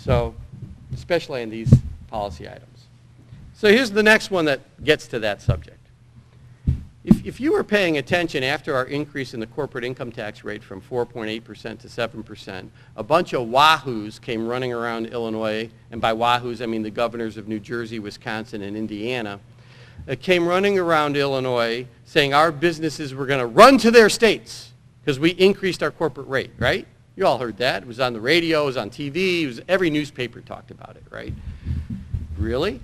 So, especially in these policy items. So here's the next one that gets to that subject. If you were paying attention after our increase in the corporate income tax rate from 4.8% to 7%, a bunch of wahoos came running around Illinois, and by wahoos I mean the governors of New Jersey, Wisconsin, and Indiana, came running around Illinois saying our businesses were going to run to their states because we increased our corporate rate, right? You all heard that. It was on the radio, it was on TV, every newspaper talked about it, right? Really?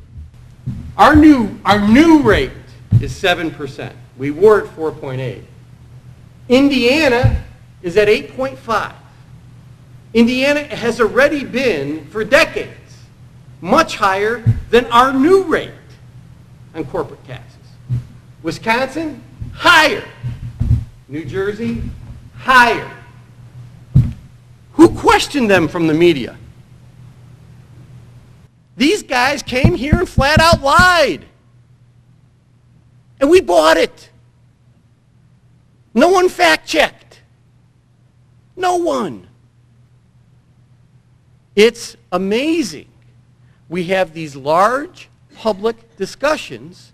Our new rate is 7%. We were at 4.8. Indiana is at 8.5. Indiana has already been, for decades, much higher than our new rate on corporate taxes. Wisconsin, higher. New Jersey, higher. Who questioned them from the media? These guys came here and flat out lied. And we bought it. No one fact-checked. No one. It's amazing. We have these large public discussions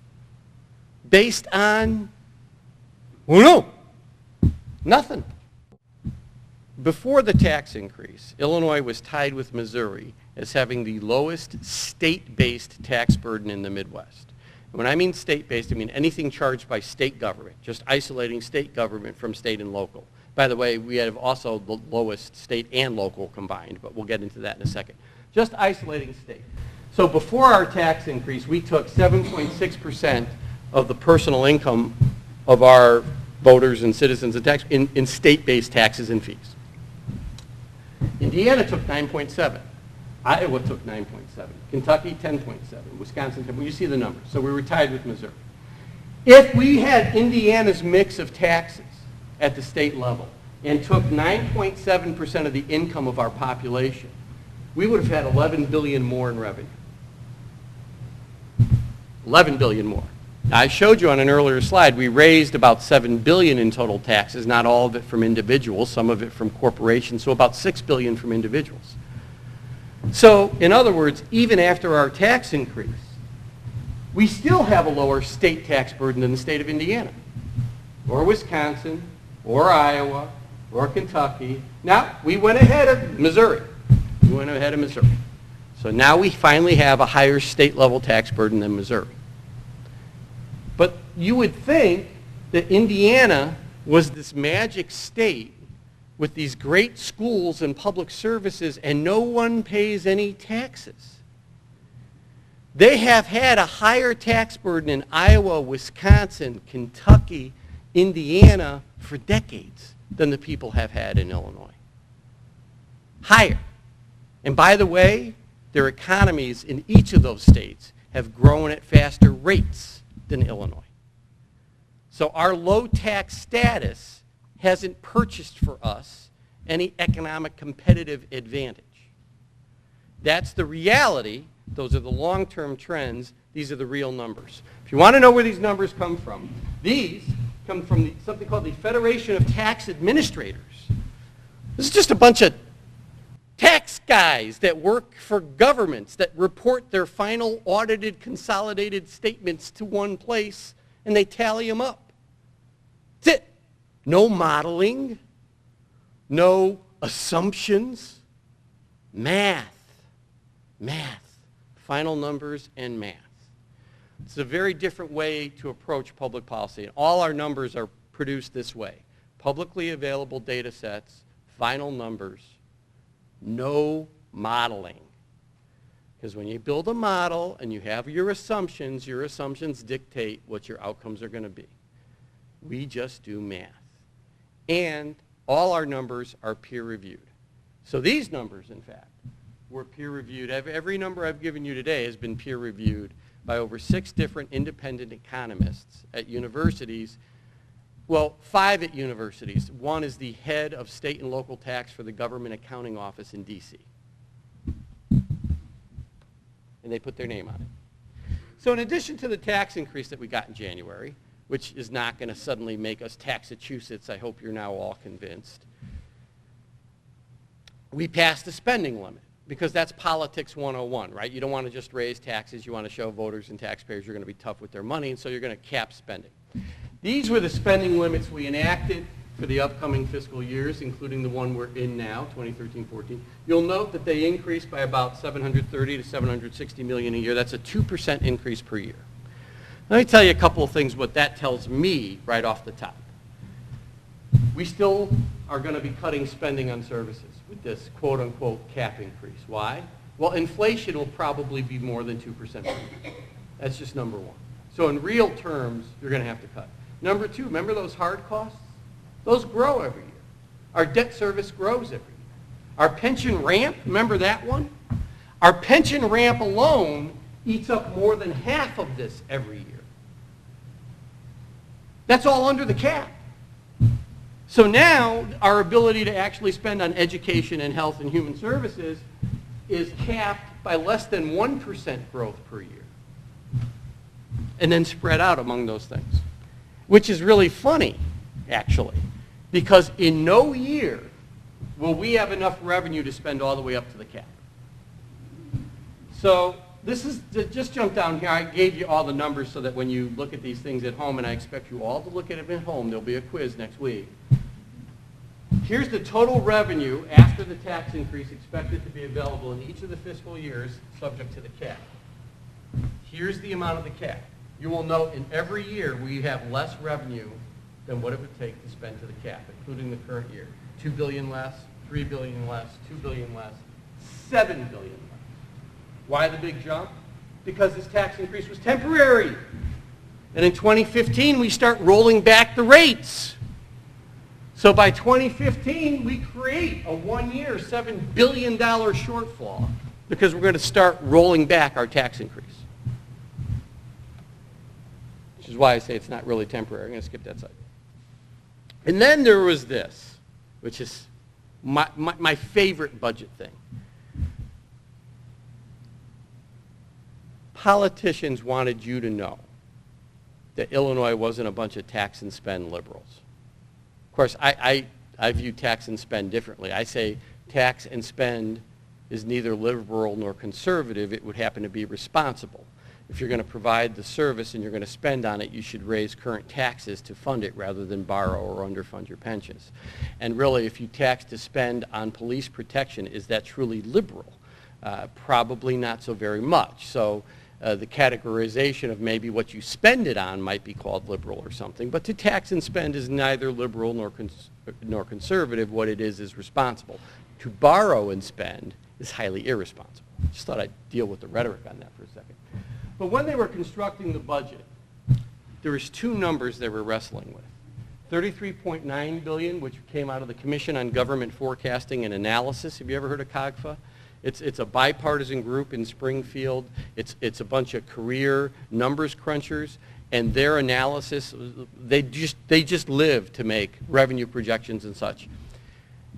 based on, well, no, nothing. Before the tax increase, Illinois was tied with Missouri as having the lowest state-based tax burden in the Midwest. When I mean state-based, I mean anything charged by state government, just isolating state government from state and local. By the way, we have also the lowest state and local combined, but we'll get into that in a second. Just isolating state. So before our tax increase, we took 7.6% of the personal income of our voters and citizens in state-based taxes and fees. Indiana took 9.7. Iowa took 9.7. Kentucky, 10.7. Wisconsin, 10. Well, you see the numbers. So we were tied with Missouri. If we had Indiana's mix of taxes at the state level and took 9.7% of the income of our population, we would have had 11 billion more in revenue. 11 billion more. Now, I showed you on an earlier slide, we raised about 7 billion in total taxes, not all of it from individuals, some of it from corporations, so about 6 billion from individuals. So, in other words, even after our tax increase, we still have a lower state tax burden than the state of Indiana, or Wisconsin, or Iowa, or Kentucky. Now, we went ahead of Missouri. We went ahead of Missouri. So now we finally have a higher state level tax burden than Missouri. But you would think that Indiana was this magic state with these great schools and public services, and no one pays any taxes. They have had a higher tax burden in Iowa, Wisconsin, Kentucky, Indiana for decades than the people have had in Illinois. Higher. And by the way, their economies in each of those states have grown at faster rates than Illinois. So our low tax status hasn't purchased for us any economic competitive advantage. That's the reality. Those are the long-term trends. These are the real numbers. If you want to know where these numbers come from, these come from something called the Federation of Tax Administrators. This is just a bunch of tax guys that work for governments that report their final audited, consolidated statements to one place, and they tally them up. That's it. No modeling, no assumptions, math, final numbers and math. It's a very different way to approach public policy. And all our numbers are produced this way. Publicly available data sets, final numbers, no modeling. Because when you build a model and you have your assumptions dictate what your outcomes are going to be. We just do math. And all our numbers are peer-reviewed. So these numbers, in fact, were peer-reviewed. Every number I've given you today has been peer-reviewed by over 6 different independent economists at universities. Well, 5 at universities. One is the head of state and local tax for the Government Accounting Office in D.C. And they put their name on it. So in addition to the tax increase that we got in January, which is not going to suddenly make us Taxachusetts, I hope you're now all convinced, we passed a spending limit. because that's politics 101, right? You don't want to just raise taxes. You want to show voters and taxpayers you're going to be tough with their money, and so you're going to cap spending. These were the spending limits we enacted for the upcoming fiscal years, including the one we're in now, 2013-14. You'll note that they increased by about 730 to 760 million a year. That's a 2% increase per year. Let me tell you a couple of things what that tells me right off the top. We still are going to be cutting spending on services with this quote-unquote cap increase. Why? Well, inflation will probably be more than 2% per year. That's just number one. So in real terms, you're going to have to cut. Number two, remember those hard costs? Those grow every year. Our debt service grows every year. Our pension ramp, remember that one? Our pension ramp alone eats up more than half of this every year. That's all under the cap. So now our ability to actually spend on education and health and human services is capped by less than 1% growth per year. And then spread out among those things. Which is really funny, actually. Because in no year will we have enough revenue to spend all the way up to the cap. So this is, just jump down here. I gave you all the numbers so that when you look at these things at home, and I expect you all to look at them at home, there'll be a quiz next week. Here's the total revenue after the tax increase expected to be available in each of the fiscal years subject to the cap. Here's the amount of the cap. You will note in every year we have less revenue than what it would take to spend to the cap, including the current year. $2 billion less, $3 billion less, $2 billion less, $7 billion less. Why the big jump? Because this tax increase was temporary. And in 2015, we start rolling back the rates. So by 2015, we create a one-year, $7 billion shortfall because we're going to start rolling back our tax increase. Which is why I say it's not really temporary. I'm going to skip that side. And then there was this, which is my favorite budget thing. Politicians wanted you to know that Illinois wasn't a bunch of tax and spend liberals. Of course, I view tax and spend differently. I say tax and spend is neither liberal nor conservative. It would happen to be responsible. If you're going to provide the service and you're going to spend on it, you should raise current taxes to fund it rather than borrow or underfund your pensions. And really, if you tax to spend on police protection, is that truly liberal? Probably not so very much. So the categorization of maybe what you spend it on might be called liberal or something. But to tax and spend is neither liberal nor conservative. What it is responsible. To borrow and spend is highly irresponsible. Just thought I'd deal with the rhetoric on that for a second. But when they were constructing the budget, there was two numbers they were wrestling with. $33.9 billion, which came out of the Commission on Government Forecasting and Analysis. Have you ever heard of COGFA? It's a bipartisan group in Springfield. It's a bunch of career numbers crunchers, and their analysis, they just live to make revenue projections and such.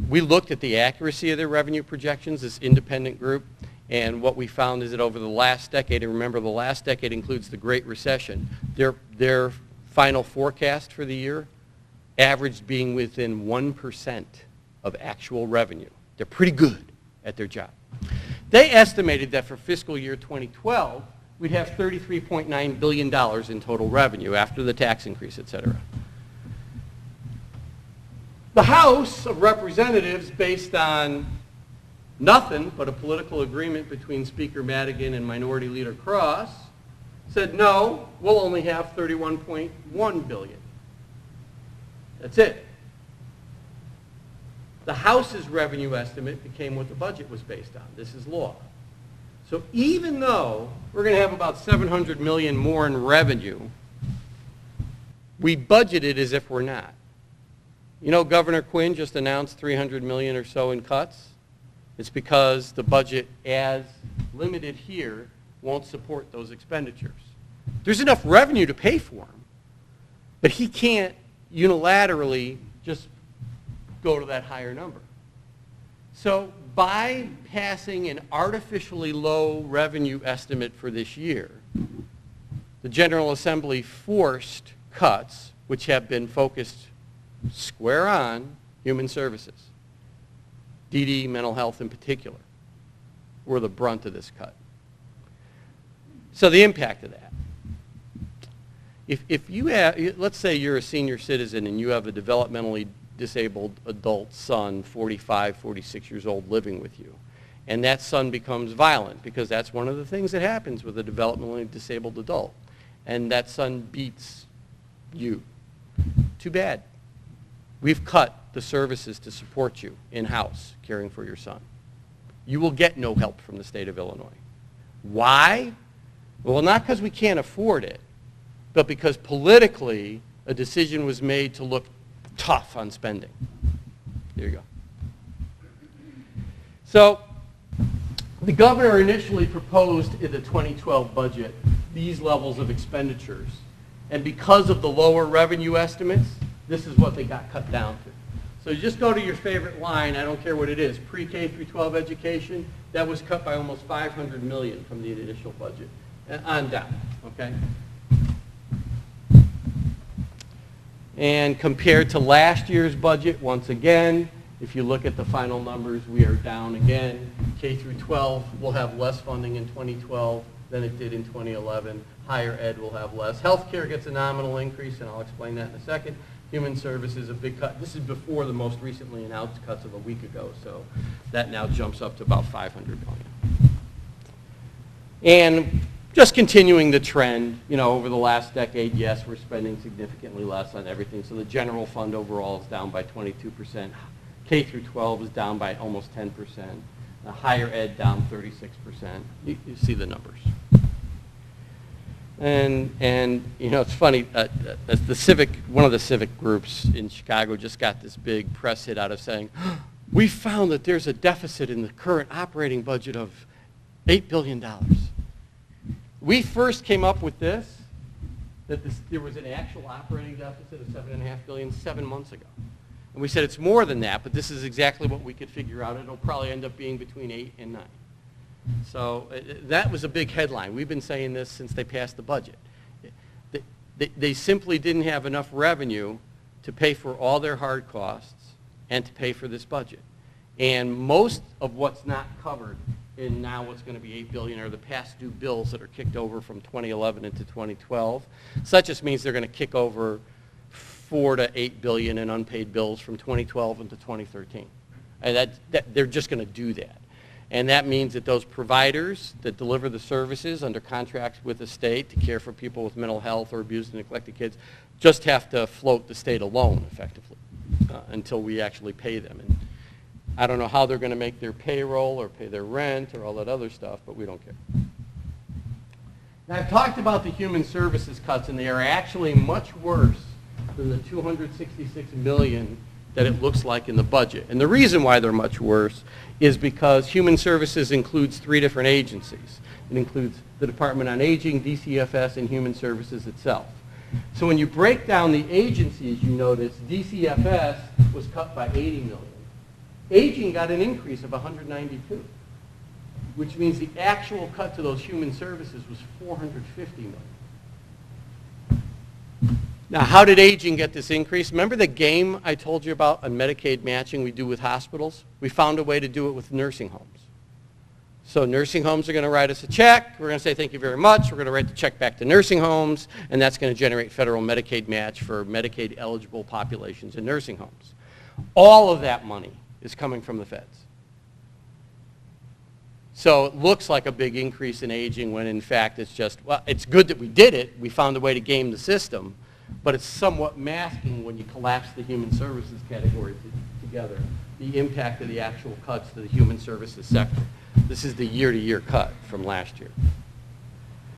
We looked at the accuracy of their revenue projections, this independent group, and what we found is that over the last decade, and remember the last decade includes the Great Recession, their final forecast for the year averaged being within 1% of actual revenue. They're pretty good at their job. They estimated that for fiscal year 2012, we'd have $33.9 billion in total revenue after the tax increase, et cetera. The House of Representatives, based on nothing but a political agreement between Speaker Madigan and Minority Leader Cross, said, no, we'll only have $31.1 billion. That's it. The House's revenue estimate became what the budget was based on. This is law. So even though we're going to have about $700 million more in revenue, we budgeted as if we're not. You know, Governor Quinn just announced $300 million or so in cuts. It's because the budget, as limited here, won't support those expenditures. There's enough revenue to pay for them, but he can't unilaterally just go to that higher number. So by passing an artificially low revenue estimate for this year, the General Assembly forced cuts which have been focused square on human services, DD, mental health in particular. were the brunt of this cut. So the impact of that. If you have, let's say you're a senior citizen and you have a developmentally disabled adult son, 45, 46 years old, living with you, and that son becomes violent, because that's one of the things that happens with a developmentally disabled adult, and that son beats you. Too bad. We've cut the services to support you in-house caring for your son. You will get no help from the state of Illinois. Why? Well, not because we can't afford it, but because politically a decision was made to look tough on spending. There you go. So the governor initially proposed in the 2012 budget these levels of expenditures. And because of the lower revenue estimates, this is what they got cut down to. So you just go to your favorite line, I don't care what it is, pre-K through 12 education, that was cut by almost $500 million from the initial budget, on down, okay? And compared to last year's budget, once again, if you look at the final numbers, we are down again. K through 12 will have less funding in 2012 than it did in 2011. Higher ed will have less. Healthcare gets a nominal increase, and I'll explain that in a second. Human services, a big cut. This is before the most recently announced cuts of a week ago, so that now jumps up to about $500 million. And just continuing the trend, you know, over the last decade, yes, we're spending significantly less on everything. So the general fund overall is down by 22%. K through 12 is down by almost 10%. Higher ed down 36%. You see the numbers. And you know, it's funny, one of the civic groups in Chicago just got this big press hit out of saying, we found that there's a deficit in the current operating budget of $8 billion. We first came up with this, that there was an actual operating deficit of $7.5 billion 7 months ago. And we said it's more than that, but this is exactly what we could figure out. It'll probably end up being between 8 and 9. So that was a big headline. We've been saying this since they passed the budget. They simply didn't have enough revenue to pay for all their hard costs and to pay for this budget. And most of what's not covered in now what's going to be $8 billion are the past due bills that are kicked over from 2011 into 2012. So that just means they're going to kick over $4 to $8 billion in unpaid bills from 2012 into 2013. And they're just going to do that. And that means that those providers that deliver the services under contracts with the state to care for people with mental health or abused and neglected kids just have to float the state alone effectively until we actually pay them. And I don't know how they're going to make their payroll or pay their rent or all that other stuff, but we don't care. Now, I've talked about the human services cuts, and they are actually much worse than the $266 million that it looks like in the budget. And the reason why they're much worse is because human services includes 3 different agencies. It includes the Department on Aging, DCFS, and Human Services itself. So when you break down the agencies, you notice DCFS was cut by $80 million. Aging got an increase of $192, which means the actual cut to those human services was $450 million. Now, how did aging get this increase? Remember the game I told you about on Medicaid matching we do with hospitals? We found a way to do it with nursing homes. So nursing homes are going to write us a check. We're going to say thank you very much. We're going to write the check back to nursing homes, and that's going to generate federal Medicaid match for Medicaid eligible populations in nursing homes. All of that money is coming from the feds. So it looks like a big increase in aging when in fact it's just, well, it's good that we did it. We found a way to game the system. But it's somewhat masking when you collapse the human services category together, the impact of the actual cuts to the human services sector. This is the year-to-year cut from last year.